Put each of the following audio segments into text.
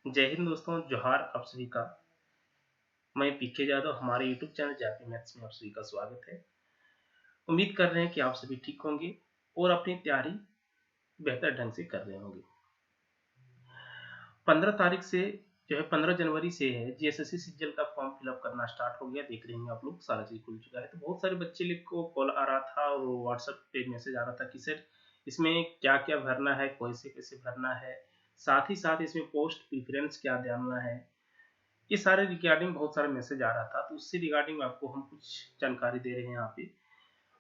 जय हिंद दोस्तों, जोहार आप सभी का। मैं पीके यादव, हमारे यूट्यूब चैनल जापी मैथ्स में आप सभी का स्वागत है। उम्मीद कर रहे हैं कि आप सभी ठीक होंगे और अपनी तैयारी बेहतर ढंग से कर रहे होंगे। 15 तारीख से 15 जनवरी से है जीएसएससी सीजीएल का फॉर्म फिलअप करना स्टार्ट हो गया। देख रहे हैं आप लोग, सारा चीज खुल चुका है। तो बहुत सारे बच्चे लोग को कॉल आ रहा था और व्हाट्सएप पे मैसेज आ रहा था कि सर इसमें क्या क्या भरना है, कैसे कैसे भरना है, साथ ही साथ इसमें पोस्ट प्रिफरेंस क्या डालना है। ये सारे रिगार्डिंग बहुत सारे मैसेज आ रहा था, तो उससे रिगार्डिंग आपको हम कुछ जानकारी दे रहे हैं यहाँ पे।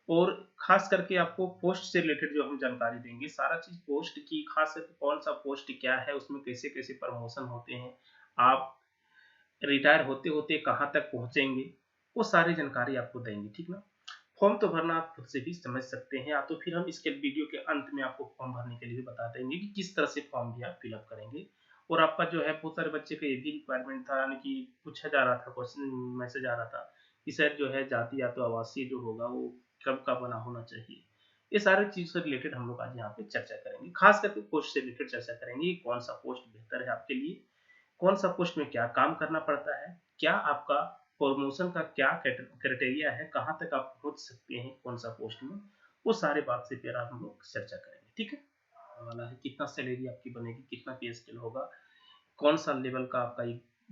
और खास करके आपको पोस्ट से रिलेटेड जो हम जानकारी देंगे, सारा चीज पोस्ट की, खास करके कौन सा पोस्ट क्या है, उसमें कैसे कैसे प्रमोशन होते हैं, आप रिटायर होते होते कहाँ तक पहुंचेंगे, वो सारी जानकारी आपको देंगे। ठीक ना। फॉर्म तो भरना आप खुद से भी समझ सकते हैं, या तो फिर हम इसके वीडियो के अंत में आपको फॉर्म भरने के लिए बता देंगे कि किस तरह से फॉर्म भी आप फिलअप करेंगे। और आपका जो है, बहुत सारे बच्चे का ये भी रिक्वायरमेंट था, यानी कि पूछा जा रहा था, क्वेश्चन मैसेज आ रहा था कि सर जो है जाति या तो आवासीय जो होगा वो कब का बना होना चाहिए। ये सारी चीज से रिलेटेड हम लोग आज यहाँ पे चर्चा करेंगे। खास करके पोस्ट से रिलेटेड चर्चा करेंगे, कौन सा पोस्ट बेहतर है आपके लिए, कौन सा पोस्ट में क्या काम करना पड़ता है, क्या आपका प्रमोशन का क्या क्राइटेरिया है, कहाँ तक आप पहुंच सकते हैं कौन सा पोस्ट में। वो सारे बात से फिर हम लोग चर्चा करेंगे। ठीक है। वाला है कितना सैलरी आपकी बनेगी, कितना पे स्केल होगा, कौन सा लेवल का आपका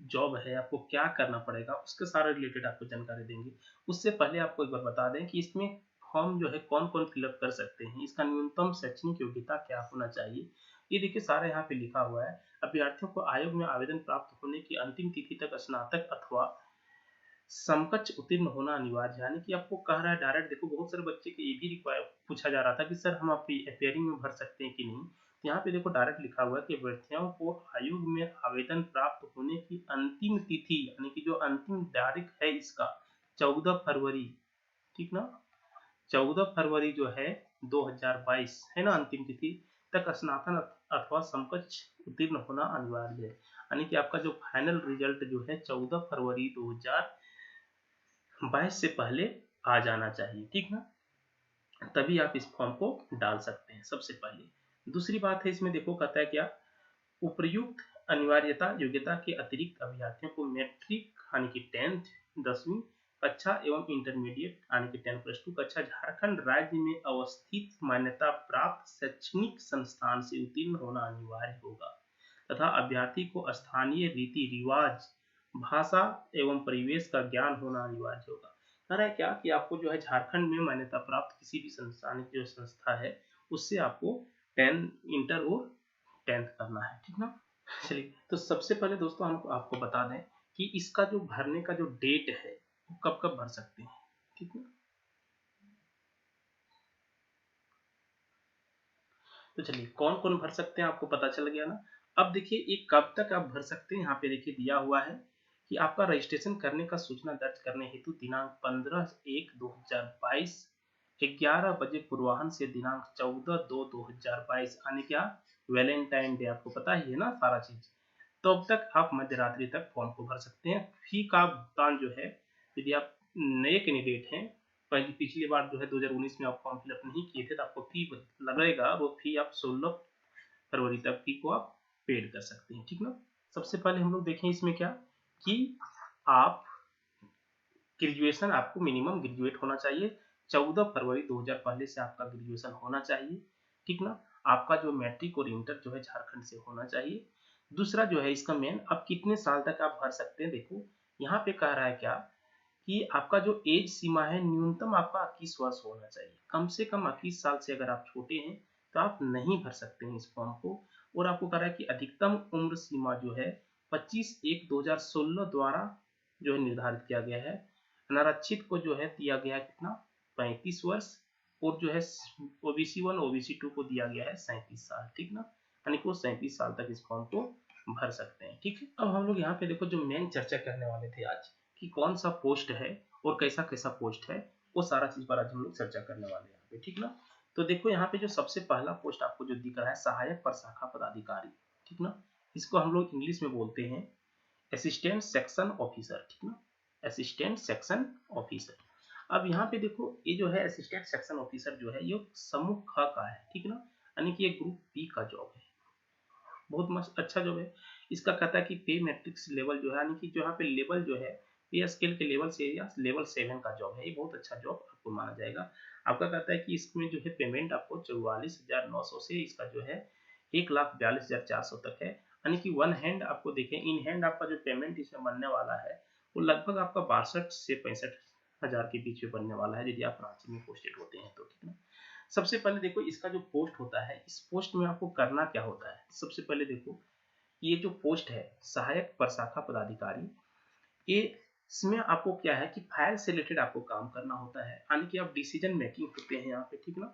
जॉब है, आपको क्या करना पड़ेगा, उसके सारे रिलेटेड आपको जानकारी देंगे। उससे पहले आपको एक बार बता दें कि इसमें फॉर्म जो है कौन कौन फिलअप कर सकते हैं, इसका न्यूनतम शैक्षणिक योग्यता क्या होना चाहिए, ये देखिए सारा यहाँ पे लिखा हुआ है। अभ्यर्थियों को आयोग में आवेदन प्राप्त होने की अंतिम तिथि तक स्नातक अथवा समकक्ष उत्तीर्ण होना अनिवार्य है। यानी कि आपको कह रहा है डायरेक्ट, देखो बहुत सारे बच्चे के ये भी रिक्वायर पूछा जा रहा था कि सर हम अपेयरिंग में भर सकते हैं कि नहीं। तो यहाँ पे देखो डायरेक्ट लिखा हुआ है कि अभ्यर्थियों को आयोग में आवेदन प्राप्त होने की अंतिम तिथि, यानी कि जो अंतिम तारीख है इसका 14 फरवरी, ठीक ना, 14 फरवरी जो है 2022 है ना अंतिम तिथि, तक स्नातन अथवा समकक्ष उत्तीर्ण होना अनिवार्य है। यानी कि आपका जो फाइनल रिजल्ट जो है 14 फरवरी 2022 से पहले आ जाना चाहिए। ठीक ना। तभी आप इस फॉर्म को डाल सकते हैं सबसे पहले। दूसरी बात है इसमें, देखो कहता है क्या, उपर्युक्त अनिवार्यता योग्यता के अतिरिक्त अभ्यर्थियों को मैट्रिक यानी कि 10th 10वीं कक्षा एवं इंटरमीडिएट यानी कि 10+2 कक्षा झारखंड राज्य में अवस्थित मान्यता प्राप्त शैक्षणिक संस्थान से उत्तीर्ण होना अनिवार्य होगा तथा अभ्यर्थी को स्थानीय रीति रिवाज, भाषा एवं परिवेश का ज्ञान होना अनिवार्य होगा। कह रहा है क्या कि आपको जो है झारखंड में मान्यता प्राप्त किसी भी संस्थान की जो संस्था है उससे आपको 10 इंटर और 10th करना है। ठीक ना। चलिए, तो सबसे पहले दोस्तों हम आपको बता दें कि इसका जो भरने का जो डेट है वो कब कब भर सकते हैं। ठीक है। तो चलिए, कौन कौन भर सकते हैं आपको पता चल गया ना। अब देखिए ये कब तक आप भर सकते हैं, यहाँ पे देखिए दिया हुआ है कि आपका रजिस्ट्रेशन करने का सूचना दर्ज करने हेतु दिनांक 15/1/2022 11 बजे पूर्वाह्न से दिनांक 14/2/2022, यानी क्या, वैलेंटाइन डे आपको पता ही है ना सारा चीज। तो अब तक आप मध्य रात्रि तक फॉर्म को भर सकते हैं। फी का भुगतान जो है, यदि आप नए कैंडिडेट हैं, पिछली बार जो है 2019 में आप फॉर्म फिलअप नहीं किए थे, तो आपको फी लगेगा, वो फी आप 16 फरवरी तक फी को आप पेड कर सकते हैं। ठीक ना। सबसे पहले हम लोग देखें इसमें क्या, कि आप ग्रेजुएशन, आपको मिनिमम ग्रेजुएट होना चाहिए। 14 फरवरी 2000 पहले से आपका ग्रेजुएशन होना चाहिए। ठीक ना। आपका जो मैट्रिक और इंटर जो है झारखंड से होना चाहिए। दूसरा जो है इसका मेन, आप कितने साल तक आप भर सकते हैं, देखो यहाँ पे कह रहा है क्या कि आपका जो एज सीमा है न्यूनतम आपका 21 वर्ष होना चाहिए। कम से कम 21 साल से अगर आप छोटे हैं तो आप नहीं भर सकते हैं इस फॉर्म को। और आपको कह रहा है कि अधिकतम उम्र सीमा जो है 25/1/2016 द्वारा जो है निर्धारित किया गया है। अनारक्षित को जो है दिया गया है कितना, 35 वर्ष। और जो है OBC 1 OBC 2 को दिया गया है 37 साल। ठीक ना। यानी कि वो 37 साल तक इस फॉर्म को भर सकते हैं। ठीक है। अब हम लोग यहाँ पे देखो जो मेन चर्चा करने वाले थे आज, कि कौन सा पोस्ट है और कैसा कैसा पोस्ट है, वो सारा चीज पर आज हम लोग चर्चा करने वाले हैं यहाँ पे। ठीक ना। तो देखो यहाँ पे जो सबसे पहला पोस्ट आपको जो दिख रहा है, सहायक प्रशाखा पदाधिकारी। ठीक ना। इसको हम लोग इंग्लिश में बोलते हैं असिस्टेंट सेक्शन ऑफिसर। ठीक ना। Assistant section officer. अब यहाँ पे देखो ये जो है असिस्टेंट सेक्शन ऑफिसर जो है ये समूह ख का है। ठीक ना। यानी कि ये ग्रुप बी का जॉब है। बहुत मस्त अच्छा जॉब है। इसका कहता है कि पे मैट्रिक्स लेवल जो है, यानी कि जो यहाँ पे लेवल जो है पे स्केल के लेवल से या लेवल 7 का जॉब है, ये बहुत अच्छा जॉब आपको माना जाएगा। आपका कहता है कि इसमें जो है पेमेंट आपको 44,900 से इसका जो है 1,42,400 तक है, यानी कि वन हैंड आपको देखें इन हैंड आपका जो पेमेंट इसमें बनने वाला है वो लगभग आपका 62 से 65,000 के बीच में बनने वाला है, यदि आप रांची में पोस्टेड होते हैं तो, ठीक है। सबसे पहले देखो इसका जो पोस्ट होता है, इस पोस्ट में आपको करना क्या होता है। सबसे पहले देखो ये जो पोस्ट है सहायक प्रशाखा पदाधिकारी, ये इसमें आपको क्या है कि फाइल से रिलेटेड आपको काम करना होता है, यानी कि आप डिसीजन मेकिंग होते हैं यहाँ पे, ठीक ना।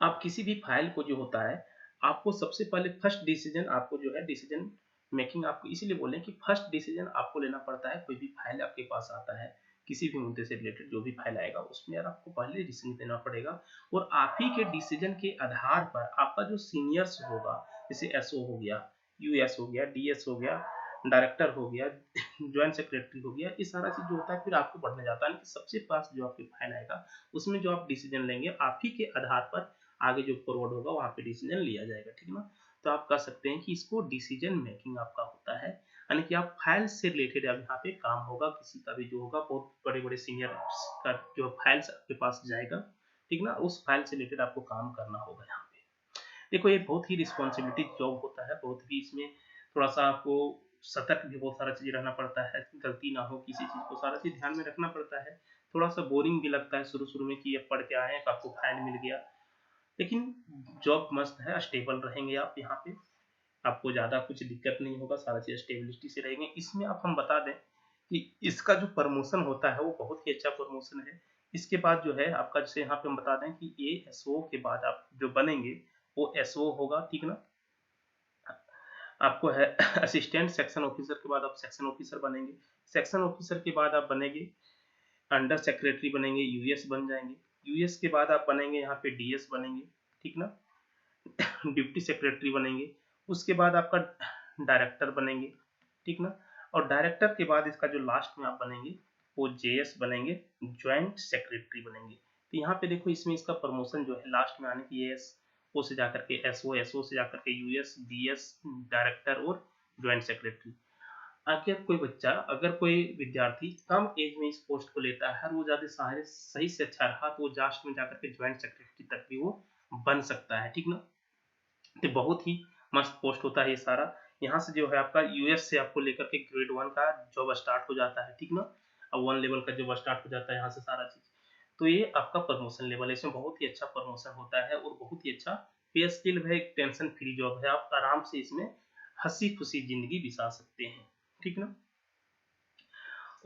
आप किसी भी फाइल को जो होता है आपको सबसे पहले फर्स्ट डिसीजन आपको जो है डिसीजन मेकिंग आपको इसीलिए बोले कि फर्स्ट डिसीजन आपको लेना पड़ता है। कोई भी फाइल आपके पास आता है किसी भी मुद्दे से रिलेटेड जो भी फाइल आएगा उसमें यार आपको पहले डिसीजन देना पड़ेगा, और आप ही के डिसीजन के आधार पर आपका जो सीनियर्स होगा, जैसे एसओ हो गया, यूएस हो गया, डीएस हो गया, डायरेक्टर हो गया, ज्वाइंट सेक्रेटरी हो गया, ये सारा चीज जो होता है फिर आपको बढ़ने जाता है कि सबसे पास जो आपके फाइल आएगा उसमें जो आप डिसीजन लेंगे आप ही के आधार पर आगे जो फॉरवर्ड होगा वहां पे डिसीजन लिया जाएगा, ठीक ना। तो आप कह सकते हैं कि इसको डिसीजन मेकिंग आपका होता है, यानी कि आप फाइल से रिलेटेड अब यहाँ पे काम होगा, किसी का भी जो होगा बहुत बड़े बड़े सीनियर का जो फाइल्स आपके पास जाएगा, ठीक ना, उस फाइल से रिलेटेड आपको काम करना होगा यहाँ पे। देखो ये बहुत ही रिस्पॉन्सिबिलिटी जॉब होता है, बहुत ही इसमें थोड़ा सा आपको सतर्क भी बहुत सारा चीज रहना पड़ता है, गलती ना हो किसी चीज को सारा चीज ध्यान में रखना पड़ता है। थोड़ा सा बोरिंग भी लगता है शुरू शुरू में कि ये पढ़ के आए आपको फाइल मिल गया, लेकिन जॉब मस्त है, स्टेबल रहेंगे आप यहाँ पे, आपको ज़्यादा कुछ दिक्कत नहीं होगा, सारा चीज़ स्टेबिलिटी से रहेंगे। इसमें आप हम बता दें कि इसका जो प्रमोशन होता है वो बहुत ही अच्छा प्रमोशन है। इसके बाद जो है आपका, जैसे यहाँ पे हम बता दें कि ये एसओ के बाद आप जो बनेंगे वो एसओ होगा, ठीक ना। आपको है असिस्टेंट सेक्शन ऑफिसर के बाद आप सेक्शन ऑफिसर बनेंगे, सेक्शन ऑफिसर के बाद आप बनेंगे अंडर सेक्रेटरी बनेंगे, यूएस बन जाएंगे, यूएस के बाद आप बनेंगे यहाँ पे डीएस बनेंगे, ठीक ना, डिप्टी सेक्रेटरी बनेंगे, उसके बाद आपका डायरेक्टर बनेंगे, ठीक ना, और डायरेक्टर के बाद इसका जो लास्ट में आप बनेंगे वो जेएस बनेंगे, ज्वाइंट सेक्रेटरी बनेंगे। तो यहाँ पे देखो इसमें इसका प्रमोशन जो है लास्ट में आने की एस ओ से जाकर के एसओ, एसओ से जाकर के यूएस, डीएस, डायरेक्टर और ज्वाइंट सेक्रेटरी। अगर कोई बच्चा, अगर कोई विद्यार्थी कम एज में इस पोस्ट को लेता है और वो ज्यादा सही से अच्छा रहा तो वो लास्ट में जाकर के ज्वाइंट सेक्रेटरी तक भी वो बन सकता है, ठीक ना। तो बहुत ही मस्त पोस्ट होता है ये सारा। यहाँ से जो है आपका यूएस से आपको लेकर के ग्रेड 1 का जॉब स्टार्ट हो जाता है, ठीक ना, अब 1 लेवल का जॉब स्टार्ट हो जाता है यहाँ से सारा चीज। तो ये आपका प्रमोशन लेवल है, इसमें बहुत ही अच्छा प्रमोशन होता है और बहुत ही अच्छा पे स्केल है, एक टेंशन फ्री जॉब है, आप आराम से इसमें हंसी खुशी जिंदगी बिता सकते हैं, ठीक ना।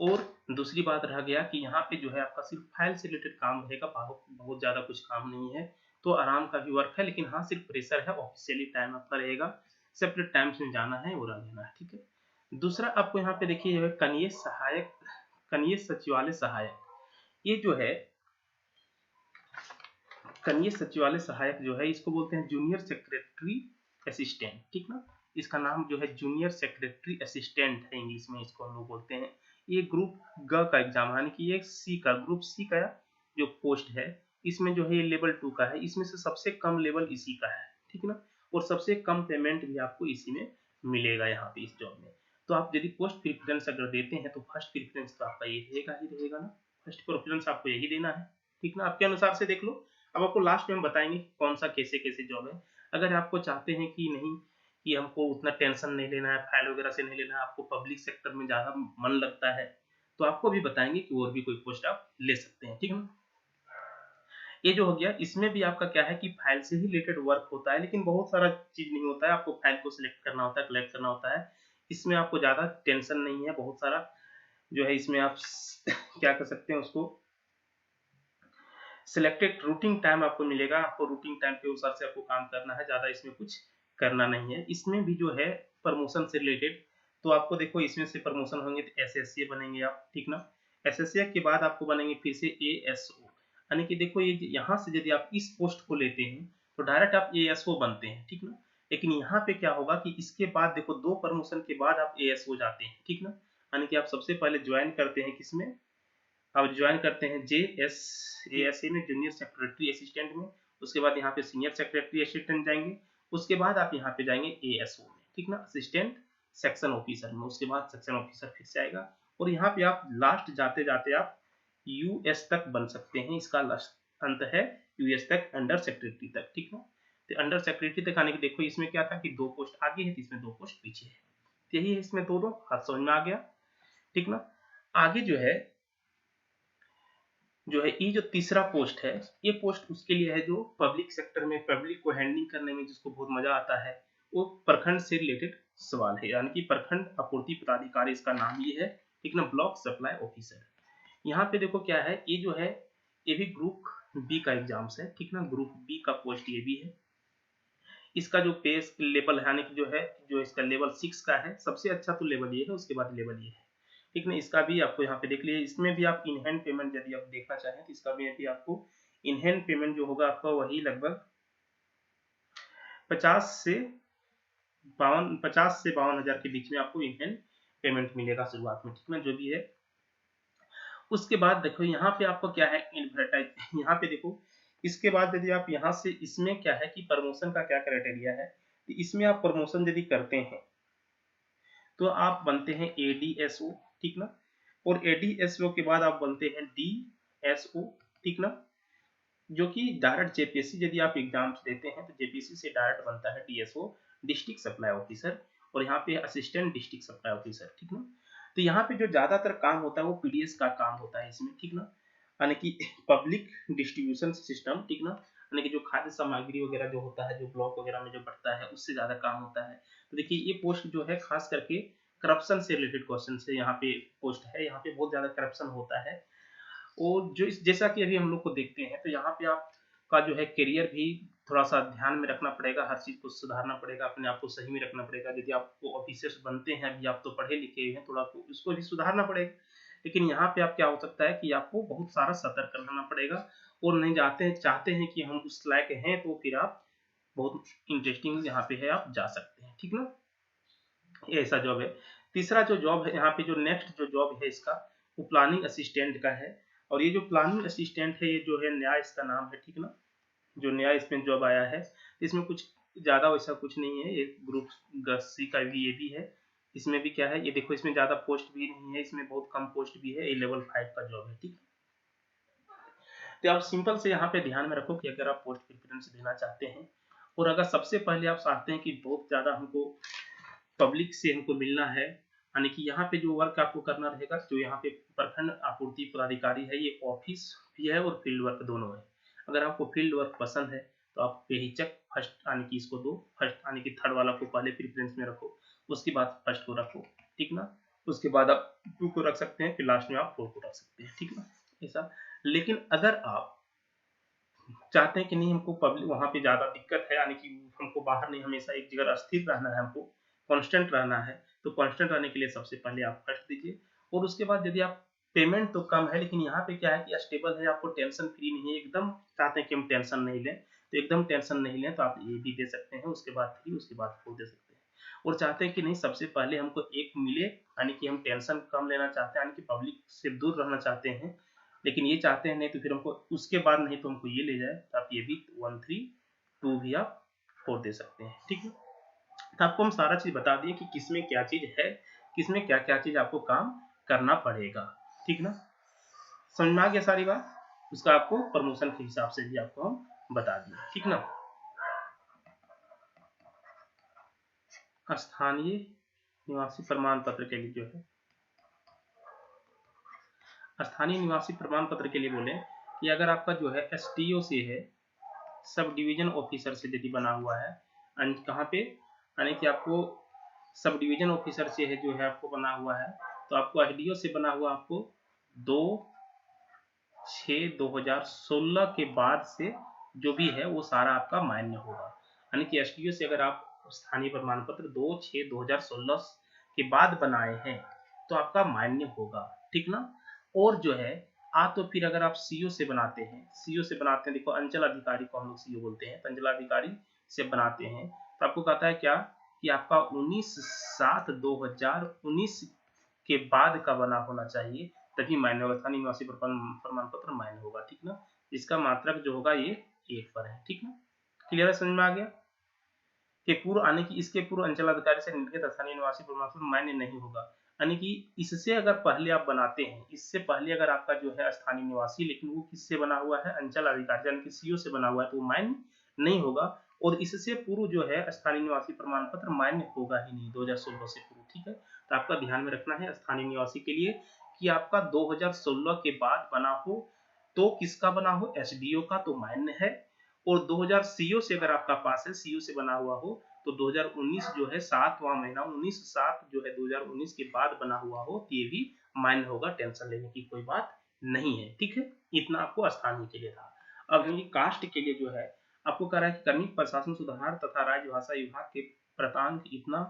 और दूसरी बात रह गया कि यहाँ पे जो है आपका सिर्फ फाइल से रिलेटेड काम रहेगा, बहुत ज़्यादा कुछ काम नहीं है, तो आराम का भी वर्क है, लेकिन हाँ सिर्फ प्रेशर है, ऑफिशियली टाइम आपका रहेगा, सेपरेट टाइम्स में जाना है और आ जाना है, ठीक है। दूसरा आपको यहाँ पे देखिए जो है कनीय सहायक, कनीय सचिवालय सहायक, ये जो है कनीय सचिवालय सहायक जो है इसको बोलते हैं जूनियर सेक्रेटरी असिस्टेंट, ठीक ना। इसका नाम जो है जूनियर सेक्रेटरी असिस्टेंट है, इंग्लिश में इसको हम लोग बोलते हैं। ये ग्रुप ग का एग्जाम, यानी कि ये सी का, ग्रुप सी का जो पोस्ट है इसमें जो है ये लेवल 2 का है, इसमें से सबसे कम लेवल इसी का है, ठीक ना, और सबसे कम पेमेंट भी आपको इसी में मिलेगा यहाँ पे इस जॉब में। तो आप यदि पोस्ट प्रेफरेंस अगर देते हैं तो फर्स्ट प्रेफरेंस तो आपका ये रहेगा ही रहेगा ना, फर्स्ट प्रेफरेंस आपको यही देना है, ठीक ना, आपके अनुसार से देख लो। अब आपको लास्ट में हम बताएंगे कौन सा कैसे कैसे जॉब है। अगर आपको चाहते हैं कि नहीं कि हमको उतना टेंशन नहीं लेना है, फाइल वगैरह से नहीं लेना है, आपको पब्लिक सेक्टर में ज़्यादा मन लगता है, तो आपको भी बताएंगे कि और भी कोई पोस्ट आप ले सकते हैं, ठीक है। ये जो हो गया इसमें भी आपका क्या है कि फाइल से ही रिलेटेड वर्क होता है, लेकिन बहुत सारा चीज नहीं होता है, आपको फाइल को सिलेक्ट करना होता है, कलेक्ट करना होता है, इसमें आपको ज़्यादा टेंशन नहीं है, बहुत सारा जो है इसमें आप क्या कर सकते हैं उसको सिलेक्टेड रूटिंग टाइम आपको मिलेगा, आपको रूटिंग टाइम के अनुसार से आपको काम करना है, ज़्यादा इसमें कुछ करना नहीं है। इसमें भी जो है प्रमोशन से रिलेटेड, तो आपको देखो इसमें से प्रमोशन होंगे तो एसएससी बनेंगे आप, ठीक ना, एसएससी के बाद आपको बनेंगे फिर से एएसओ, यानी कि देखो ये यहाँ से यदि आप इस पोस्ट को लेते हैं तो डायरेक्ट आप एएसओ बनते हैं, ठीक ना, लेकिन यहाँ पे क्या होगा कि इसके बाद देखो 2 प्रमोशन के बाद आप एएसओ जाते हैं, ठीक ना, यानी कि आप सबसे पहले ज्वाइन करते हैं किसमें, आप ज्वाइन करते हैं जेएसए में, जूनियर सेक्रेटरी असिस्टेंट में, उसके बाद यहाँ पे सीनियर सेक्रेटरी असिस्टेंट जाएंगे, उसके बाद आप यहाँ पे जाएंगे ASO में, ठीक ना, असिस्टेंट सेक्शन ऑफिसर में, उसके बाद सेक्शन ऑफिसर फिर से आएगा, और यहाँ पे आप लास्ट जाते जाते आप US तक बन सकते हैं। इसका लास्ट अंत है US तक, अंडर सेक्रेटरी तक, ठीक ना। तो अंडर सेक्रेटरी तक आने के देखो इसमें क्या था कि 2 पोस्ट आगे है, इसमें 2 पोस्ट पीछे है, यही है इसमें दो हाथ समझ में आ गया, ठीक ना। आगे जो है ये जो तीसरा पोस्ट है, ये पोस्ट उसके लिए है जो पब्लिक सेक्टर में पब्लिक को हैंडलिंग करने में जिसको बहुत मजा आता है, वो प्रखंड से रिलेटेड सवाल है, यानी कि प्रखंड आपूर्ति पदाधिकारी इसका नाम ये है, ठीक ना, ब्लॉक सप्लाई ऑफिसर। यहाँ पे देखो क्या है, ये जो है ये भी ग्रुप बी का एग्जाम्स है, ठीक ना, ग्रुप बी का पोस्ट ये भी है। इसका जो पे लेवल है, यानी कि जो इसका लेवल 6 का है, सबसे अच्छा तो लेवल ये है, उसके बाद लेवल ये है, ठीक ना। इसका भी आपको यहाँ पे देख लीजिए, इसमें भी आप इन हैंड पेमेंट यदि आप देखना चाहें तो इसका भी आपको इन हैंड पेमेंट जो होगा आपका वही लगभग 50 से 52 हजार के बीच में आपको इन हैंड पेमेंट मिलेगा शुरुआत में, ठीक ना, जो भी है। उसके बाद देखो यहाँ पे आपको क्या है, एडवर्टाइज, यहाँ पे देखो इसके बाद यदि आप यहाँ से, इसमें क्या है कि प्रमोशन का क्या क्राइटेरिया है, तो इसमें आप प्रमोशन यदि करते हैं तो आप बनते हैं ADSO, ठीक ना, और ADSO के बाद आप बनते हैं DSO, ठीक ना, जो कि डायरेक्ट JPSC यदि आप एग्जाम्स देते हैं तो JPSC से डायरेक्ट बनता है DSO, डिस्ट्रिक्ट सप्लाई ऑफिसर, और यहाँ पे असिस्टेंट डिस्ट्रिक्ट सप्लाई ऑफिसर, ठीक ना। तो यहाँ पे जो ज्यादातर काम होता है वो PDS का काम होता है इसमें, ठीक ना, यानी कि पब्लिक डिस्ट्रीब्यूशन सिस्टम, ठीक ना, यानी कि जो खाद्य सामग्री वगैरह जो होता है, जो ब्लॉक वगैरह में जो बढ़ता है उससे ज्यादा काम होता है। तो देखिए ये पोस्ट जो है खास करके करप्शन से रिलेटेड क्वेश्चन से यहाँ पे पोस्ट है, यहाँ पे बहुत ज्यादा करप्शन होता है, और जो जैसा कि अभी हम लोग को देखते हैं तो यहाँ पे आपका जो है करियर भी थोड़ा सा ध्यान में रखना पड़ेगा, हर चीज को सुधारना पड़ेगा, अपने आप को सही में रखना पड़ेगा। यदि आपको ऑफिसर्स बनते हैं, अभी आप तो पढ़े लिखे हैं, थोड़ा आपको इसको भी सुधारना पड़ेगा, लेकिन यहाँ पे आप क्या हो सकता है कि आपको बहुत सारा सतर्क रहना पड़ेगा, और नहीं चाहते हैं कि हम उस लायक हैं तो फिर आप बहुत इंटरेस्टिंग यहाँ पे है, आप जा सकते हैं, ठीक ना, ये ऐसा जॉब है। तीसरा जो जॉब है यहाँ पे, जो नेक्स्ट जो जॉब है इसका, वो प्लानिंग असिस्टेंट का है, और ये जो प्लानिंग असिस्टेंट है ये जो है नया इसका नाम है, ठीक ना, जो नया इसमें जॉब आया है, इसमें कुछ ज्यादा वैसा कुछ नहीं है, ये ग्रुप सी का भी ये भी है, इसमें भी क्या है ये देखो, इसमें ज्यादा पोस्ट भी नहीं है, इसमें बहुत कम पोस्ट भी है, ये लेवल 5 का जॉब है, ठीक। तो आप सिंपल से यहाँ पे ध्यान में रखो कि अगर आप पोस्ट प्रेफरेंस देना चाहते हैं, और अगर सबसे पहले आप चाहते हैं कि बहुत ज्यादा हमको पब्लिक से हमको मिलना है, यानी कि यहाँ पे जो वर्क आपको करना रहेगा, जो यहाँ पे प्रखंड आपूर्ति पदाधिकारी है, ये ऑफिस भी है और फील्ड वर्क दोनों है। अगर आपको फील्ड वर्क पसंद है तो आप बेहिचक फर्स्ट आने की इसको दो, फर्स्ट आने की थर्ड वाला को पहले प्रेफरेंस में रखो, उसके बाद फर्स्ट को रखो, ठीक ना, उसके बाद आप 2 को रख सकते हैं, फिर लास्ट में आप 4 को रख सकते हैं, ठीक ना, ऐसा। लेकिन अगर आप चाहते हैं कि नहीं हमको पब्लिक वहाँ पे ज्यादा दिक्कत है, यानी कि हमको बाहर नहीं, हमेशा एक जगह स्थिर रहना है, हमको कांस्टेंट रहना है, तो कांस्टेंट रहने के लिए सबसे पहले आप फर्स्ट दीजिए, और उसके बाद यदि आप पेमेंट तो कम है लेकिन यहाँ पे क्या है कि स्टेबल है, आपको टेंशन फ्री नहीं है, एकदम चाहते हैं कि हम टेंशन नहीं लें, तो एकदम टेंशन नहीं लें तो आप ये भी दे सकते हैं, उसके बाद 3, उसके बाद 4 दे सकते हैं। और चाहते हैं कि नहीं सबसे पहले हमको एक मिले, यानी कि हम टेंशन कम लेना चाहते हैं, यानी कि पब्लिक से दूर रहना चाहते हैं, लेकिन ये चाहते हैं नहीं तो फिर हमको उसके बाद नहीं तो हमको ये ले जाए, तो आप ये भी 1, 3, 2 भी आप 4 दे सकते हैं, ठीक है। तो आपको हम सारा चीज बता दिए कि किसमें क्या चीज है, किसमें क्या क्या चीज आपको काम करना पड़ेगा, ठीक ना, समझ में आ गया सारी बात। उसका आपको प्रमोशन के हिसाब से भी आपको हम बता दिए, ठीक ना। स्थानीय निवासी प्रमाण पत्र के लिए जो है, स्थानीय निवासी प्रमाण पत्र के लिए बोले कि अगर आपका जो है STO से है, सब डिवीजन ऑफिसर से यदि बना हुआ है, कहाँ पे, यानी कि आपको सब डिवीजन ऑफिसर से है जो है आपको बना हुआ है, तो आपको SDO से बना हुआ आपको 2/6/2016 के बाद से जो भी है वो सारा आपका मान्य होगा, यानी कि SDO से अगर आप स्थानीय प्रमाण पत्र 2/6/2016 के बाद बनाए हैं तो आपका मान्य होगा, ठीक ना। और जो है तो फिर अगर आप CO से बनाते हैं, देखो अंचल अधिकारी को हम लोग CO बोलते हैं, तो अंचल अधिकारी से बनाते हैं तो आपको कहता है क्या कि आपका 19/7/2019 के बाद का बना होना चाहिए, तभी मान्य होगा, स्थानीय निवासी प्रमाण पत्र मान्य होगा, ठीक ना। इसका मात्रक जो होगा ये 1 पर है, ठीक ना, क्लियर है, समझ में आ गया। के पूर्व आने की इसके पूर्व अंचलाधिकारी से निर्गत स्थानीय निवासी प्रमाण पत्र मान्य नहीं होगा। यानी कि इससे अगर पहले आप बनाते हैं, इससे पहले अगर आपका जो है स्थानीय निवासी, लेकिन वो किससे बना हुआ है, अंचल अधिकारी यानी कि सीओ से बना हुआ है, तो वो मान्य नहीं होगा। और इससे पूर्व जो है स्थानीय निवासी प्रमाण पत्र मान्य होगा ही नहीं 2016 से पूर्व। ठीक है, तो आपका ध्यान में रखना है स्थानीय निवासी के लिए कि आपका 2016 के बाद बना हो तो किसका बना हो, एसडीओ का तो मान्य है। और 2000 सीओ से अगर आपका पास है, सीओ से बना हुआ हो तो 2019 जो है 7वां महीना 19/7 जो है 2019 के बाद बना हुआ हो तो ये भी मान्य होगा, टेंशन लेने की कोई बात नहीं है। ठीक है, इतना आपको स्थानीय के लिए था। अब ये कास्ट के लिए जो है आपको कह रहा है कि कार्मिक प्रशासन सुधार तथा राज्य भाषा विभाग के प्रांतांक इतना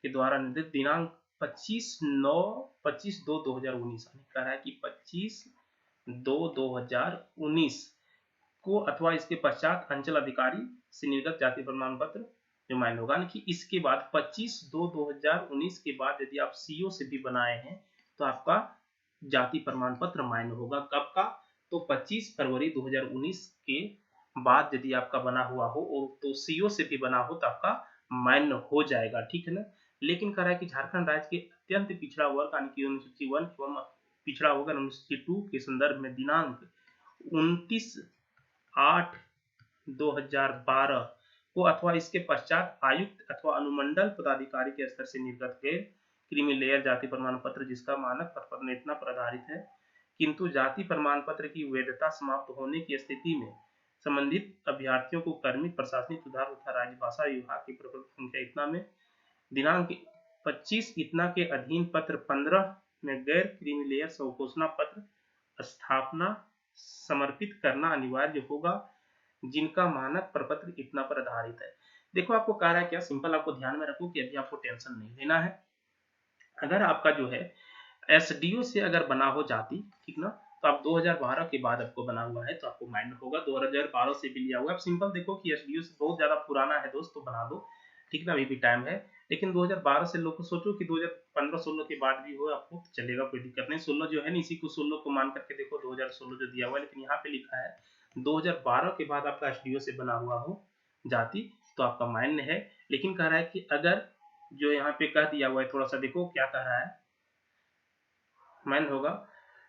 के द्वारा निर्धारित दिनांक 25/2/2019 कह रहा है कि 25/2/2019 को अथवा इसके पश्चात अंचल अधिकारी से निर्गत जाति प्रमाण पत्र जो मान्य होगा। कि इसके बाद 25/2/2019 के बाद यदि आप सीओ से भी बनाए हैं तो आपका जाति प्रमाण पत्र मान्य होगा। कब का, तो 25 फरवरी 2019 के बाद यदि आपका बना हुआ हो और तो सीओ से भी बना हो तो आपका मान्य हो जाएगा। ठीक है ना। लेकिन कह रहा है कि झारखंड राज्य के अत्यंत पिछड़ा वर्ग यानी कि अनुसूची 1 एवं पिछड़ा वर्ग अनुसूची 2 के संदर्भ में दिनांक 29/8/2012 को अथवा इसके पश्चात आयुक्त अथवा अनुमंडल पदाधिकारी के स्तर से निर्गत गए क्रीमी लेयर जाति प्रमाण पत्र जिसका मानक पत्रनेतना पर आधारित है, किंतु जाति प्रमाण पत्र की वैधता समाप्त होने की स्थिति में संबंधित अभ्यर्थियों को कार्मिक प्रशासनिक सुधार तथा राजभाषा विभाग की प्रकल्प संख्या इतना में दिनांक 25 इतना के अधीन पत्र 15 में गैर क्रीमी लेयर स्वघोषणा पत्र स्थापना समर्पित करना अनिवार्य होगा, जिनका मानक प्रपत्र इतना पर आधारित है। देखो आपको कह रहा है क्या, सिंपल आपको ध्यान में रखो कि अभी आपको टेंशन नहीं लेना है। अगर आपका जो है एसडीओ से अगर बना हो जाति, ठीक ना, तो आप 2012 के बाद आपको बना हुआ है तो आपको माइंड होगा। 2012 से भी लिया हुआ है। आप सिंपल देखो कि एसडीओ से बहुत ज्यादा पुराना है दोस्त तो बना दो, ठीक ना, अभी भी टाइम है। लेकिन 2012 से लोग सोचो कि 2015-16 के बाद भी हो आपको तो चलेगा, कोई दिक्कत नहीं। 16 जो है ना, इसी को 16 को मान करके देखो 2016 जो दिया हुआ है, लेकिन यहाँ पे लिखा है 2012 के बाद आपका एसडीओ से बना हुआ हो जाति तो आपका मान्य है। लेकिन कह रहा है कि अगर जो यहाँ पे कह दिया हुआ है, थोड़ा सा देखो क्या कह रहा है, मान्य होगा।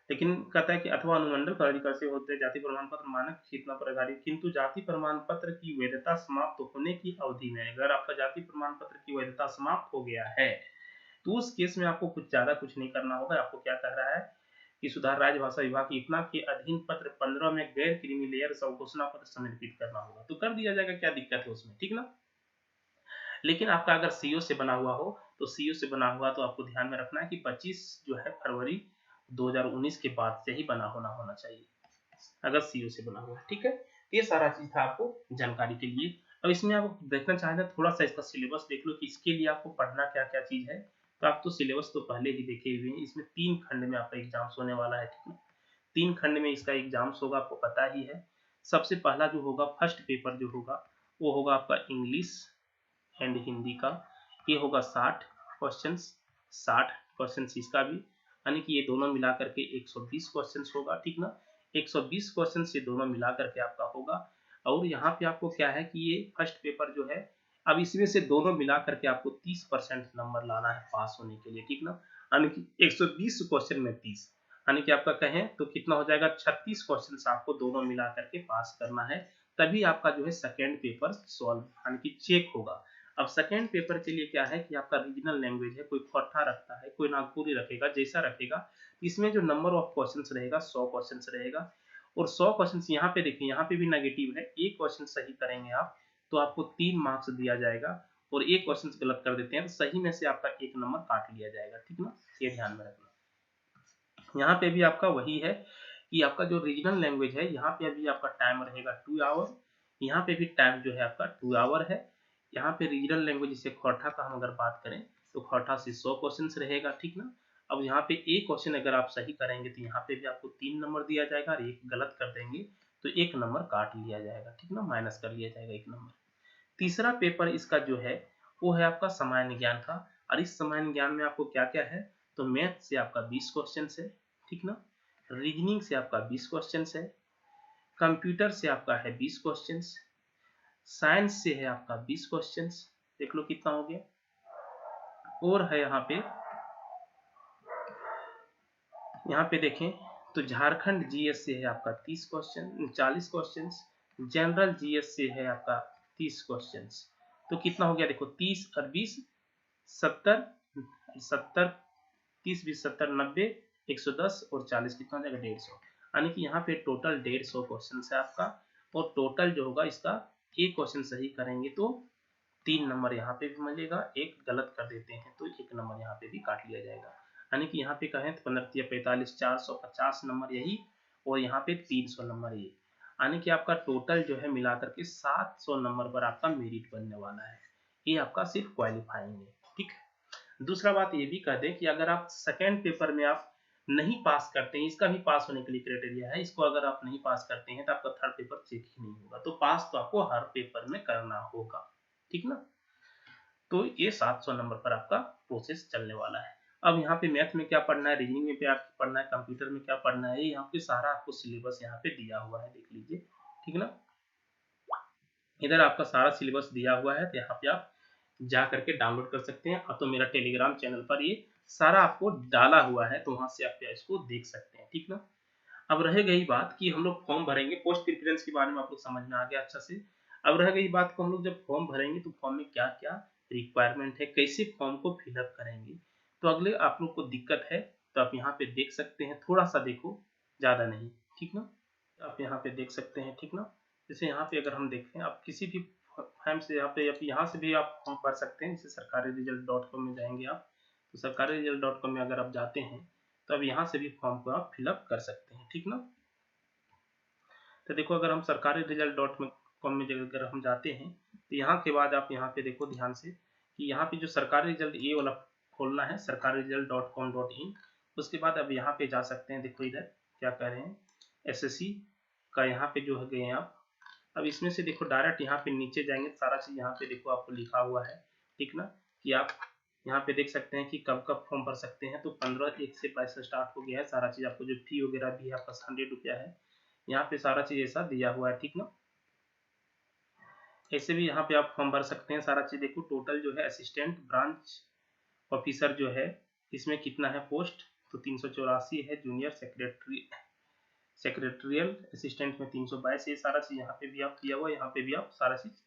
लेकिन कहता है कि अथवा अनुमंडल पदाधिकारी से होते जाति प्रमाण पत्र मानक सूचना पर आधारित, किंतु जाति प्रमाण पत्र की वैधता समाप्त होने की अवधि में अगर आपका जाति प्रमाण पत्र की वैधता समाप्त हो गया है तो उस केस में आपको कुछ ज्यादा कुछ नहीं करना होगा। आपको क्या कह रहा है कि सुधार राज्य भाषा विभाग की इतना के अधीन पत्र 15 में गैर क्रीमी लेयर स्वघोषणा पत्र समर्पित करना होगा, तो कर दिया जाएगा, क्या दिक्कत है उसमें, ठीक ना। लेकिन आपका अगर सीओ से बना हुआ हो तो सीओ से बना हुआ तो आपको ध्यान में रखना है कि 25 जो है फरवरी 2019 के बाद से ही बना होना चाहिए अगर सीओ से बना हुआ है। ठीक है, तो ये सारा चीज था आपको जानकारी के लिए। अब इसमें आप देखना चाहें थोड़ा सा इसका सिलेबस देख लो कि इसके लिए आपको पढ़ना क्या क्या चीज है। तो आप तो सिलेबस तो पहले ही देखे हुए हैं। इसमें 3 खंड में आपका एग्जाम्स होने वाला है, ठीक है। 3 खंड में इसका एग्जाम्स होगा, आपको पता ही है। सबसे पहला जो होगा फर्स्ट पेपर जो होगा वो होगा आपका इंग्लिश एंड हिंदी का। ये होगा 60 क्वेश्चन, 60 क्वेश्चन इसका भी, यानी कि ये दोनों मिला करके 120 क्वेश्चन होगा, ठीक ना। 120 क्वेश्चन से दोनों मिला करके आपका होगा। और यहाँ पे आपको क्या है कि ये फर्स्ट पेपर जो है, अब इसमें से दोनों मिला करके आपको 30% नंबर लाना है पास होने के लिए, ठीक ना। यानी कि 120 क्वेश्चन में 30, यानी कि आपका कहें तो कितना हो जाएगा, 36 क्वेश्चन आपको दोनों मिला करके पास करना है। तभी आपका जो है सेकेंड पेपर सॉल्व यानी कि चेक होगा। अब सेकेंड पेपर के लिए क्या है कि आपका रीजनल लैंग्वेज है, कोई खोरठा रखता है, कोई नागपुरी रखेगा, जैसा रखेगा। इसमें जो नंबर ऑफ क्वेश्चंस रहेगा 100 क्वेश्चंस रहेगा। और 100 क्वेश्चंस यहाँ पे देखिए, यहाँ पे भी नेगेटिव है। एक क्वेश्चन सही करेंगे आप तो आपको 3 मार्क्स दिया जाएगा, और एक क्वेश्चन गलत कर देते हैं तो सही में से आपका 1 नंबर काट लिया जाएगा, ठीक ना। ये ध्यान में रखना। यहाँ पे भी आपका वही है कि आपका जो रीजनल लैंग्वेज है, यहाँ पे अभी आपका टाइम रहेगा 2 आवर। यहाँ पे भी टाइम जो है आपका 2 आवर है। यहाँ पे रीजनल लैंग्वेज जैसे खोरठा का हम अगर बात करें तो खोरठा से 100 क्वेश्चन रहेगा, ठीक ना। अब यहाँ पे एक क्वेश्चन अगर आप सही करेंगे तो यहाँ पे भी आपको 3 नंबर दिया जाएगा, और एक गलत कर देंगे तो 1 नंबर काट लिया जाएगा, ठीक ना, माइनस कर लिया जाएगा 1 नंबर। तीसरा पेपर इसका जो है वो है आपका सामान्य ज्ञान का। और इस सामान्य ज्ञान में आपको क्या क्या है, तो मैथ से आपका 20 क्वेश्चन है, ठीक ना। रीजनिंग से आपका 20 क्वेश्चन है, कंप्यूटर से आपका है 20 क्वेश्चन, साइंस से है आपका 20 क्वेश्चन, देख लो कितना हो गया। और है यहाँ पे देखें तो झारखंड जीएस से है आपका 30 क्वेश्चन, 40 क्वेश्चन। जनरल जीएस से है आपका 30 क्वेश्चन। तो कितना हो गया देखो, 30 और 20 70, 70 30 20 70 90 110 और 40 कितना हो जाएगा 150। यानी कि यहाँ पे टोटल 150 क्वेश्चन है आपका। और टोटल जो होगा इसका एक क्वेश्चन सही करेंगे तो 3 नंबर यहाँ पे भी मिलेगा, एक गलत कर देते हैं तो 1 नंबर यहाँ पे भी काट लिया जाएगा। यानी कि यहाँ पे कहें तो 15 45 450 नंबर यही, और यहाँ पे 300 नंबर ये। यानी कि आपका टोटल जो है मिलाकर के 700 नंबर पर आपका मेरिट बनने वाला है। ये आपका सिर्फ क्वालिफाइंग है, ठीक है। दूसरा बात ये भी कह दें कि अगर आप सेकेंड पेपर में आप नहीं पास करते हैं, इसका भी पास होने के लिए क्राइटेरिया है, इसको अगर आप नहीं पास करते हैं तो आपका थर्ड पेपर चेक ही नहीं होगा। तो पास तो आपको हर पेपर में करना होगा, ठीक ना। तो ये 700 नंबर पर आपका प्रोसेस चलने वाला है। अब यहाँ पे मैथ में क्या पढ़ना है, रीजनिंग में क्या पढ़ना है, कंप्यूटर में क्या पढ़ना है, यहाँ पे सारा आपको सिलेबस यहाँ पे दिया हुआ है, देख लीजिए, ठीक ना। इधर आपका सारा सिलेबस दिया हुआ है, तो यहाँ पे आप जा करके डाउनलोड कर सकते हैं। अब तो मेरा टेलीग्राम चैनल पर ये सारा आपको डाला हुआ है, तो वहां से आप इसको देख सकते हैं, ठीक ना। अब रह गई बात कि हम लोग फॉर्म भरेंगे, पोस्ट प्रिफरेंस के बारे में आप लोग समझ में आ गया अच्छा से। अब रह गई बात को हम लोग जब फॉर्म भरेंगे तो फॉर्म में क्या क्या रिक्वायरमेंट है, कैसे फॉर्म को फिलअप करेंगे। तो अगले आप लोग को दिक्कत है तो आप यहाँ पे देख सकते हैं, थोड़ा सा देखो, ज्यादा नहीं, ठीक ना। आप यहाँ पे देख सकते हैं, ठीक ना। जैसे यहाँ पे अगर हम देखें, आप किसी भी फॉर्म से यहाँ से भी आप फॉर्म भर सकते हैं। जैसे सरकारीरिजल्ट.com में जाएंगे आप, तो सरकारीरिजल्ट.com में अगर आप जाते हैं तो अब यहाँ से भी फॉर्म को आप फिलअप कर सकते हैं, ठीक ना। तो देखो अगर हम सरकारीरिजल्ट.com में अगर हम जाते हैं तो यहाँ के बाद आप यहाँ पे देखो ध्यान से कि यहाँ पे जो सरकारी रिजल्ट ये वाला खोलना है, सरकारीरिजल्ट.com.in। उसके बाद अब यहाँ पे जा सकते हैं, देखो इधर क्या कह रहे हैं, एसएससी का यहाँ पे जो है गए आप। अब इसमें से देखो डायरेक्ट यहाँ पे नीचे जाएंगे, सारा चीज यहाँ पे देखो आपको लिखा हुआ है, ठीक ना। कि आप यहाँ पे देख सकते हैं कि कब कब फॉर्म भर सकते हैं। तो 15/1 से पैसा स्टार्ट हो गया है, सारा चीज आपको जो फी वगैरह भी है आपका 100 रुपया है, यहाँ पे सारा चीज ऐसा दिया हुआ है, ठीक ना। ऐसे भी यहाँ पे आप फॉर्म भर सकते हैं, सारा चीज देखो। टोटल जो है असिस्टेंट ब्रांच ऑफिसर जो है इसमें कितना है पोस्ट, तो 384 है। जूनियर सेक्रेटरियल असिस्टेंट में 322। ये सारा चीज यहाँ पे भी आप दिया हुआ है, यहाँ पे भी आप सारा चीज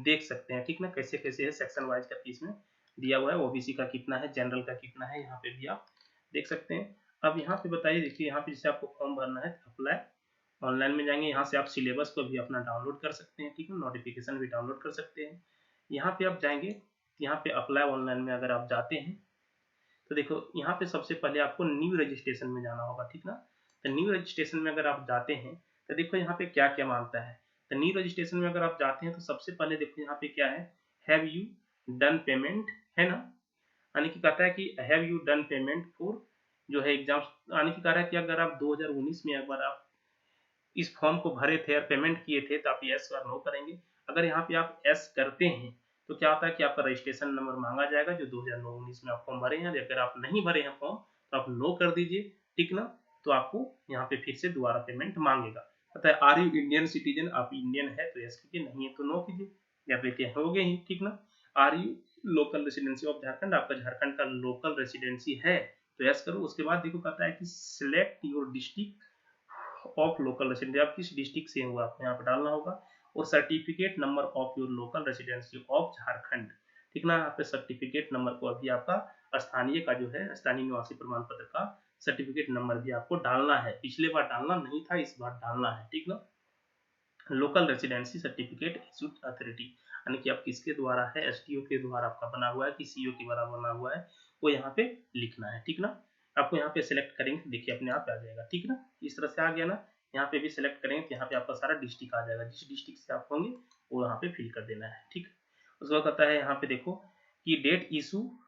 देख सकते हैं, ठीक ना। कैसे कैसे है सेक्शन वाइज करके इसमें दिया हुआ है। ओबीसी का कितना है, जनरल का कितना है, यहाँ पे भी आप देख सकते हैं। अब यहाँ पे बताइए, देखिए यहाँ पे जैसे आपको फॉर्म भरना है अप्लाई ऑनलाइन में जाएंगे, यहाँ से आप सिलेबस को भी अपना डाउनलोड कर सकते हैं, ठीक है। नोटिफिकेशन भी डाउनलोड कर सकते हैं। यहाँ पे आप जाएंगे, यहाँ पे अप्लाई ऑनलाइन में अगर आप जाते हैं तो देखो यहाँ पे सबसे पहले आपको न्यू रजिस्ट्रेशन में जाना होगा, ठीक ना। तो न्यू रजिस्ट्रेशन में अगर आप जाते हैं तो देखो यहाँ पे क्या क्या मांगता है। तो न्यू रजिस्ट्रेशन में अगर आप जाते हैं तो सबसे पहले देखो यहाँ पे क्या है, हैव यू डन पेमेंट, है ना। यानी कि कहता है कि have you done payment for जो है एग्जाम। यानी कि कह रहा है कि अगर आप 2019 में एक बार आप इस फॉर्म को भरे थे और पेमेंट किए थे तो आप यस और नो करेंगे। अगर यहाँ पे आप यस करते हैं तो क्या होता है कि आपका रजिस्ट्रेशन नंबर मांगा जाएगा जो 2019 में आप फॉर्म भरे हैं। अगर आप नहीं भरे हैं फॉर्म तो आप नो कर दीजिए, ठीक ना। तो आपको यहाँ पे फिर से दोबारा पेमेंट मांगेगा। कहता है आर यू इंडियन सिटीजन, आप इंडियन है तो यस कीजिए, नहीं है तो नो कीजिए, या फिर हो गए ही, ठीक ना। Are you local residency of Jharkhand, आपका झारखंड का लोकल रेसिडेंसी है तो यस करो। उसके बाद देखो कहता है कि select your district of local residency, आप किस डिस्ट्रिक्ट से हुआ आपको यहाँ पे डालना होगा। और certificate number of your local residency of Jharkhand, ठीक ना। यहाँ पे सर्टिफिकेट नंबर को अभी आपका स्थानीय का जो है स्थानीय निवासी प्रमाण पत्र का सर्टिफिकेट नंबर भी आपको डालना है। पिछले बार डालना नहीं था, इस बार डालना है, ठीक ना। Local residency certificate issued authority, यानी कि आप किसके द्वारा है, एसटीओ के द्वारा आपका बना हुआ है कि सीओ के द्वारा बना हुआ है, वो यहाँ पे लिखना है, ठीक ना। आपको यहाँ पे सिलेक्ट करेंगे, देखिए अपने आप आ जाएगा, ठीक ना। इस तरह से आ गया ना। यहाँ पे भी सिलेक्ट करेंगे तो यहाँ पे आपका सारा डिस्ट्रिक्ट आ जाएगा, जिस डिस्ट्रिक्ट से आप होंगे वो यहाँ पे फिल कर देना है, ठीक। उसके बाद कहता है यहाँ पे देखो कि date issue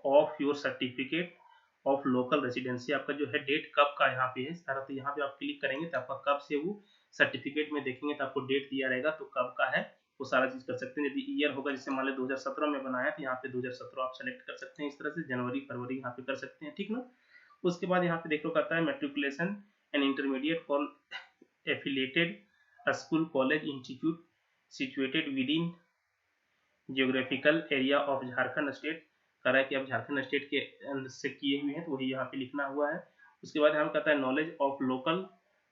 of your certificate of local residency, आपका जो है डेट कब का यहाँ पे है सारा। तो यहाँ पे आप क्लिक करेंगे तो आपका कब से वो सर्टिफिकेट में देखेंगे तो आपको डेट दिया रहेगा, तो कब का है वो सारा चीज कर सकते हैं। यदि ईयर होगा, जैसे मान लो 2017 में बनाया तो यहाँ पे 2017 आप सेलेक्ट कर सकते हैं। इस तरह से जनवरी फरवरी यहाँ पे कर सकते हैं, ठीक ना। उसके बाद यहाँ पे देखो कहता है matriculation and intermediate for affiliated school college institute situated with in geographical area of Jharkhand state कह रहा है कि आप झारखंड स्टेट के अंदर से किए हुए हैं, तो वही यहाँ पे लिखना हुआ है। उसके बाद हम कहता है नॉलेज ऑफ लोकल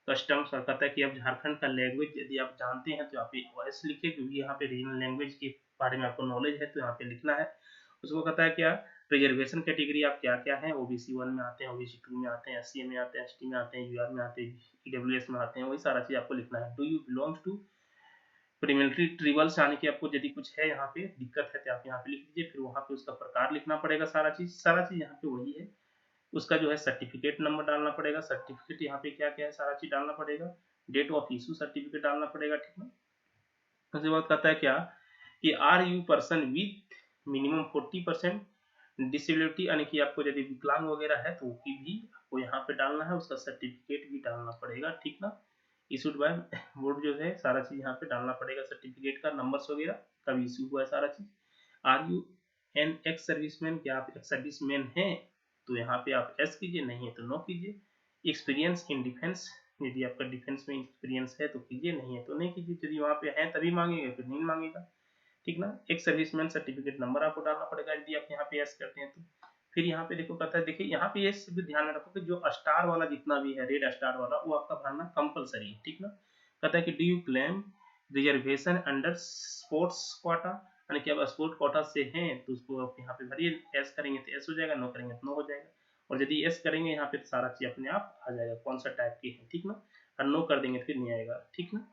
कस्टम्स, और कहता है कि आप झारखंड का लैंग्वेज यदि आप जानते हैं तो आप वॉइस लिखिए, क्योंकि यहाँ पे रीजनल लैंग्वेज के बारे में आपको नॉलेज है तो यहाँ पे लिखना है। उसको कहता है क्या रिजर्वेशन कैटेगरी आप क्या क्या है, ओबीसी 1 में आते हैं, ओबीसी 2 में आते हैं, एससी में आते हैं, एसटी में आते हैं, यूआर में आते हैं, ईडब्ल्यूएस में आते हैं, वही सारा चीज आपको लिखना है। डू यू बिलोंग्स टू प्रीमिलिट्री ट्रिबल्स, यानी कि आपको यदि कुछ है यहाँ पे दिक्कत है तो आप यहाँ पे लिख दीजिए, फिर वहाँ पे उसका प्रकार लिखना पड़ेगा, सारा चीज यहाँ पे वही है। उसका जो है सर्टिफिकेट नंबर डालना पड़ेगा, सर्टिफिकेट यहाँ पे क्या क्या है सारा चीज डालना पड़ेगा, डेट ऑफ इशू सर्टिफिकेट डालना पड़ेगा, ठीक है। उसके बाद कहता है क्या कि are you person with minimum 40% disability, यानी कि आपको यदि विकलांग वगैरह है तो उसकी भी आपको यहाँ पे डालना है, उसका सर्टिफिकेट भी डालना पड़ेगा, ठीक ना। इशूड बाय बोर्ड जो है सारा चीज यहाँ पे डालना पड़ेगा, सर्टिफिकेट का नंबर्स वगैरह कब इशू हुआ है सारा चीज। Are you an ex serviceman, क्या आप एक्स सर्विसमैन हैं, तो यहाँ पे आप एस कीजिए, नहीं है तो नो कीजिए। एक्सपीरियंस इन डिफेंस, यदि आपका डिफेंस में एक्सपीरियंस है तो कीजिए, नहीं है तो नहीं कीजिए, यदि वहाँ पे है तभी मांगेगा फिर नहीं मांगेगा, ठीक ना। एक सर्विसमैन सर्टिफिकेट नंबर आपको डालना पड़ेगा यदि आप यहाँ पे एस करते हैं तो। फिर यहाँ पे देखो कहता है, देखिए यहाँ पे ये भी ध्यान में रखो कि जो स्टार वाला जितना भी है रेड स्टार वाला वो आपका भरना कंपलसरी है, ठीक ना। कहता है कि do you claim reservation under sports quota, यानी कि अब स्पोर्ट कोटा से हैं तो उसको आप यहाँ पे भरिए, एस करेंगे तो एस हो जाएगा, नो करेंगे तो नो हो जाएगा, और यदि एस करेंगे यहाँ पे तो सारा चीज अपने आप आ जाएगा कौन सा टाइप की है, ठीक ना। और नो कर देंगे तो फिर नहीं आएगा, ठीक ना।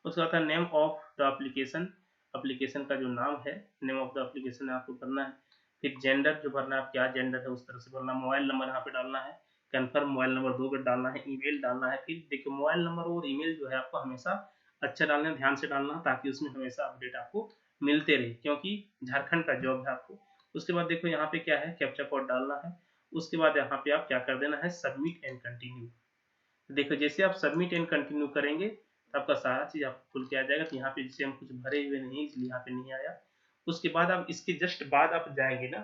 उसका आता है name of the application, application का जो नाम है, नेम ऑफ द एप्लीकेशन आपको करना है। फिर जेंडर जो भरना है, आप क्या जेंडर है उस तरह से भरना, मोबाइल नंबर यहाँ पे डालना है, कन्फर्म मोबाइल नंबर 2 बार डालना है, ईमेल डालना है। फिर देखिए मोबाइल नंबर और ईमेल जो है आपको हमेशा अच्छा डालना है, ध्यान से डालना है, ताकि उसमें हमेशा अपडेट आपको मिलते रहे, क्योंकि झारखंड का जॉब है आपको। उसके बाद देखो यहाँ पे क्या है, कैप्चा कोड डालना है। उसके बाद यहाँ पे आप क्या कर देना है, सबमिट एंड कंटिन्यू। देखो जैसे आप सबमिट एंड कंटिन्यू करेंगे तो आपका सारा चीज आपको खुल के आ जाएगा। तो यहाँ पे जैसे हम कुछ भरे हुए नहीं इसलिए यहाँ पे नहीं आया। उसके बाद आप इसके जस्ट बाद आप जाएंगे ना,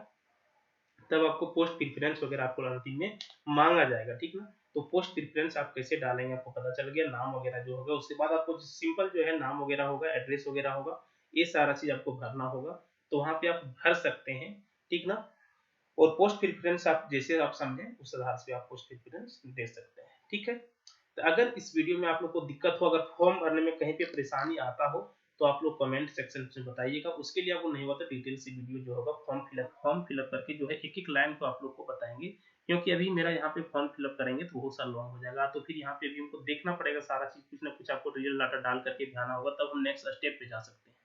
तब आपको पोस्ट प्रेफरेंस वगैरह आपको अंतिम में मांगा जाएगा, ठीक ना। तो पोस्ट प्रेफरेंस आप कैसे डालेंगे आपको पता चल गया, नाम वगैरह जो होगा। उसके बाद आपको सिंपल जो है नाम वगैरह होगा, एड्रेस वगैरह होगा, ये सारा चीज आपको भरना होगा। तो वहां पे आप भर सकते हैं, ठीक ना। और पोस्ट प्रेफरेंस आप जैसे आप समझें उस आधार से आप पोस्ट प्रेफरेंस दे सकते हैं, ठीक है। तो अगर इस वीडियो में आप लोग को दिक्कत हो, अगर फॉर्म भरने में कहीं पे परेशानी आता हो तो आप लोग कमेंट सेक्शन में बताइएगा। उसके लिए आपको नहीं हुआ तो डिटेल से वीडियो जो होगा फॉर्म फिलअप करके जो है एक एक लाइन को आप लोग को बताएंगे, क्योंकि अभी मेरा यहाँ पे फॉर्म फिलअप करेंगे तो बहुत सारा लॉन्ग हो जाएगा। तो फिर यहाँ पे भी हमको देखना पड़ेगा सारा चीज, कुछ ना कुछ आपको रियल डाटा डाल करके भी आना होगा, तब हम नेक्स्ट स्टेप पे जा सकते हैं।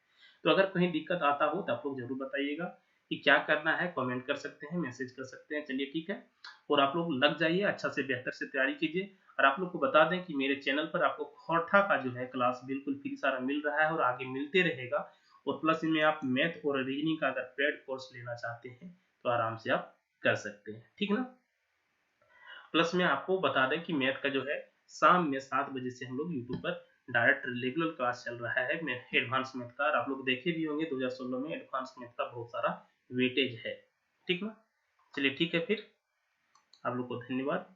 तो अगर कहीं दिक्कत आता हो तो आप लोग जरूर बताइएगा कि क्या करना है, कमेंट कर सकते हैं, मैसेज कर सकते हैं, चलिए ठीक है। और आप लोग लग जाइए, अच्छा से बेहतर से तैयारी कीजिए। और आप लोग को बता दें कि मेरे चैनल पर आपको खोटा का जो है क्लास बिल्कुल फ्री सारा मिल रहा है और आगे मिलते रहेगा। और प्लस में आप मैथ और रीजनिंग का अगर पेड कोर्स लेना चाहते हैं तो आराम से आप कर सकते हैं, ठीक ना। प्लस में आपको बता दें कि मैथ का जो है शाम में 7 बजे से हम लोग यूट्यूब पर डायरेक्ट रेगुलर क्लास चल रहा है एडवांस मैथ का। और आप लोग देखे भी होंगे 2016 में एडवांस मैथ का बहुत सारा वेटेज है, ठीक ना। चलिए ठीक है, फिर आप लोग को धन्यवाद।